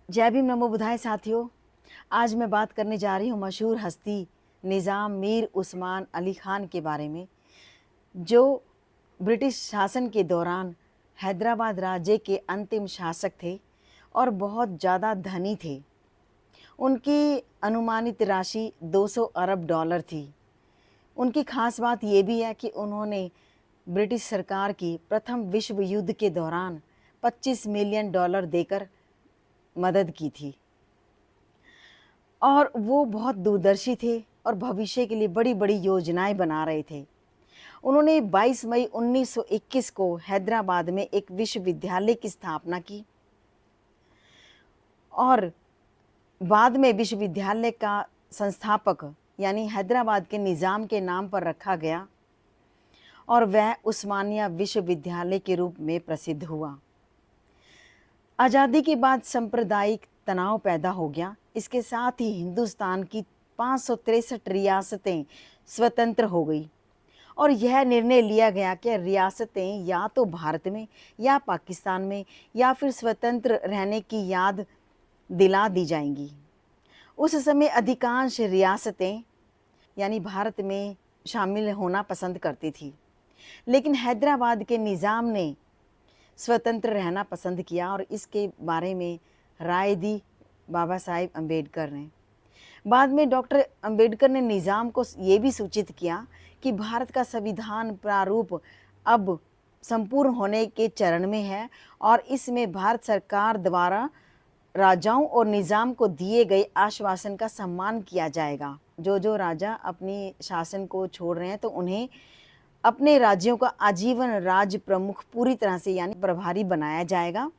जय भीम नमो बुधाय साथियों। आज मैं बात करने जा रही हूँ मशहूर हस्ती निज़ाम मीर उस्मान अली खान के बारे में, जो ब्रिटिश शासन के दौरान हैदराबाद राज्य के अंतिम शासक थे और बहुत ज़्यादा धनी थे। उनकी अनुमानित राशि 200 अरब डॉलर थी। उनकी खास बात ये भी है कि उन्होंने ब्रिटिश सरकार की प्रथम विश्व युद्ध के दौरान 25 मिलियन डॉलर देकर मदद की थी और वो बहुत दूरदर्शी थे और भविष्य के लिए बड़ी-बड़ी योजनाएं बना रहे थे। उन्होंने 22 मई 1921 को हैदराबाद में एक विश्वविद्यालय की स्थापना की और बाद में विश्वविद्यालय का संस्थापक यानी हैदराबाद के निज़ाम के नाम पर रखा गया और वह उस्मानिया विश्वविद्यालय के रूप में प्रसिद्ध हुआ। आज़ादी के बाद सांप्रदायिक तनाव पैदा हो गया। इसके साथ ही हिंदुस्तान की 563 रियासतें स्वतंत्र हो गई और यह निर्णय लिया गया कि रियासतें या तो भारत में या पाकिस्तान में या फिर स्वतंत्र रहने की याद दिला दी जाएंगी। उस समय अधिकांश रियासतें यानी भारत में शामिल होना पसंद करती थी, लेकिन हैदराबाद के निज़ाम ने स्वतंत्र रहना पसंद किया और इसके बारे में राय दी बाबा साहिब अम्बेडकर ने। बाद में डॉक्टर अम्बेडकर ने निज़ाम को ये भी सूचित किया कि भारत का संविधान प्रारूप अब संपूर्ण होने के चरण में है और इसमें भारत सरकार द्वारा राजाओं और निज़ाम को दिए गए आश्वासन का सम्मान किया जाएगा। जो राजा अपनी शासन को छोड़ रहे हैं तो उन्हें अपने राज्यों का आजीवन राज प्रमुख पूरी तरह से यानी प्रभारी बनाया जाएगा।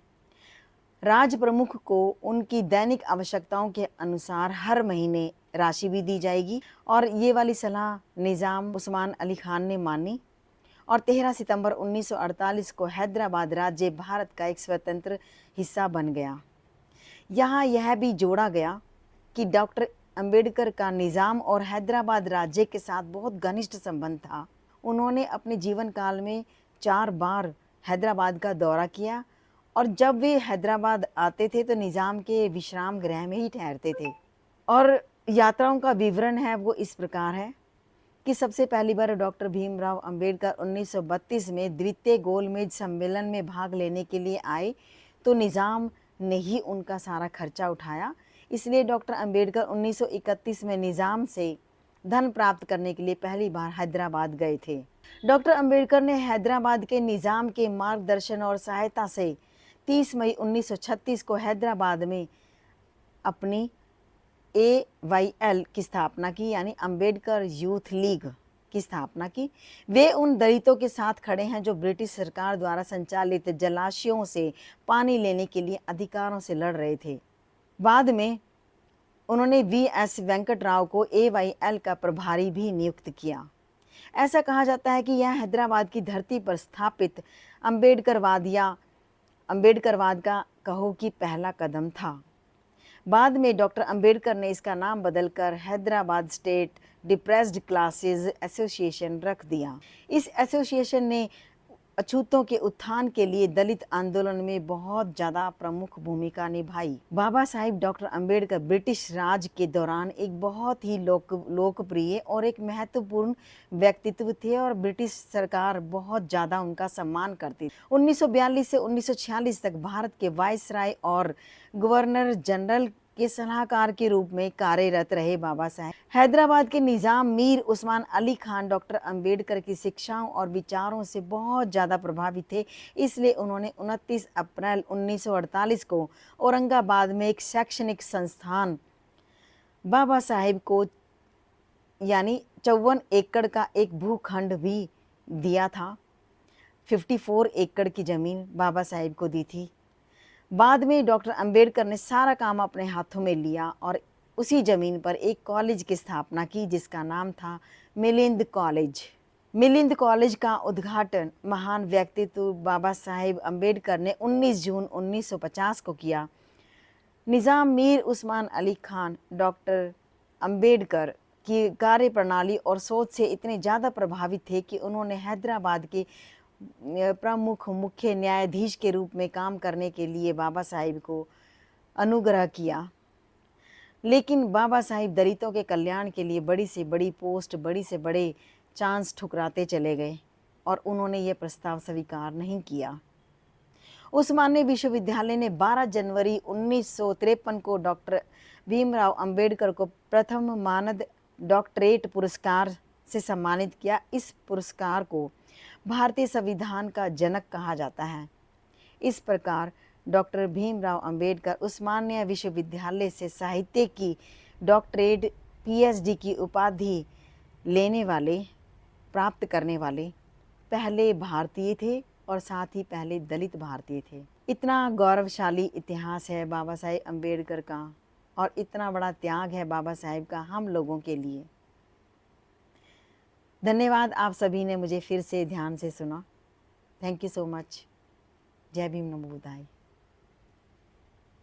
राज प्रमुख को उनकी दैनिक आवश्यकताओं के अनुसार हर महीने राशि भी दी जाएगी और ये वाली सलाह निज़ाम उस्मान अली खान ने मानी और 13 सितंबर 1948 को हैदराबाद राज्य भारत का एक स्वतंत्र हिस्सा बन गया। यहाँ यह भी जोड़ा गया कि डॉक्टर अम्बेडकर का निज़ाम और हैदराबाद राज्य के साथ बहुत घनिष्ठ संबंध था। उन्होंने अपने जीवन काल में 4 बार हैदराबाद का दौरा किया और जब वे हैदराबाद आते थे तो निज़ाम के विश्राम गृह में ही ठहरते थे। और यात्राओं का विवरण है वो इस प्रकार है कि सबसे पहली बार डॉक्टर भीमराव अंबेडकर 1932 में द्वितीय गोलमेज सम्मेलन में भाग लेने के लिए आए तो निज़ाम ने ही उनका सारा खर्चा उठाया। इसलिए डॉक्टर अंबेडकर 1931 में निज़ाम से धन प्राप्त करने के लिए पहली बार हैदराबाद गए थे। डॉक्टर अंबेडकर ने हैदराबाद के निज़ाम के मार्गदर्शन और सहायता से 30 मई 1936 को हैदराबाद में अपनी AYL की स्थापना की यानी अंबेडकर यूथ लीग की स्थापना की। वे उन दलितों के साथ खड़े हैं जो ब्रिटिश सरकार द्वारा संचालित जलाशयों से पानी लेने के लिए अधिकारों से लड़ रहे थे। बाद में उन्होंने VS वेंकट राव को AYL का प्रभारी भी नियुक्त किया। ऐसा कहा जाता है कि यह हैदराबाद की धरती पर स्थापित अम्बेडकरवाद का कहो कि पहला कदम था। बाद में डॉक्टर अंबेडकर ने इसका नाम बदलकर Hyderabad state depressed classes association रख दिया। इस एसोसिएशन ने अछूतों के उत्थान के लिए दलित आंदोलन में बहुत ज़्यादा प्रमुख भूमिका निभाई। बाबा साहिब डॉक्टर अंबेडकर ब्रिटिश राज के दौरान एक बहुत ही लोकप्रिय और एक महत्वपूर्ण व्यक्तित्व थे और ब्रिटिश सरकार बहुत ज़्यादा उनका सम्मान करती। 1942 से 1946 तक भारत के वायसराय और गवर्नर जनरल के सलाहकार के रूप में कार्यरत रहे बाबा साहब। हैदराबाद के निज़ाम मीर उस्मान अली खान डॉक्टर अंबेडकर की शिक्षाओं और विचारों से बहुत ज़्यादा प्रभावित थे। इसलिए उन्होंने 29 अप्रैल 1948 को औरंगाबाद में एक शैक्षणिक संस्थान बाबा साहेब को यानी 54 एकड़ का एक भूखंड भी दिया था। 54 एकड़ की ज़मीन बाबा साहेब को दी थी। बाद में डॉक्टर अंबेडकर ने सारा काम अपने हाथों में लिया और उसी ज़मीन पर एक कॉलेज की स्थापना की जिसका नाम था मिलिंद कॉलेज। मिलिंद कॉलेज का उद्घाटन महान व्यक्तित्व बाबा साहेब अम्बेडकर ने 19 जून 1950 को किया। निज़ाम मीर उस्मान अली खान डॉक्टर अंबेडकर की कार्यप्रणाली और सोच से इतने ज़्यादा प्रभावित थे कि उन्होंने हैदराबाद के प्रमुख मुख्य न्यायाधीश के रूप में काम करने के लिए बाबा साहिब को अनुग्रह किया। लेकिन बाबा साहिब दलितों के कल्याण के लिए बड़ी से बड़ी पोस्ट, बड़ी से बड़े चांस ठुकराते चले गए और उन्होंने ये प्रस्ताव स्वीकार नहीं किया। उस्मानिया विश्वविद्यालय ने 12 जनवरी 1953 को डॉक्टर भीमराव अंबेडकर को प्रथम मानद डॉक्टरेट पुरस्कार से सम्मानित किया। इस पुरस्कार को भारतीय संविधान का जनक कहा जाता है। इस प्रकार डॉक्टर भीमराव अंबेडकर उस्मानिया विश्वविद्यालय से साहित्य की डॉक्टरेट पीएचडी की उपाधि प्राप्त करने वाले पहले भारतीय थे और साथ ही पहले दलित भारतीय थे। इतना गौरवशाली इतिहास है बाबा साहेब अम्बेडकर का और इतना बड़ा त्याग है बाबा साहेब का हम लोगों के लिए। धन्यवाद, आप सभी ने मुझे फिर से ध्यान से सुना। Thank you so much. जय भीम, नमो बुद्धाय।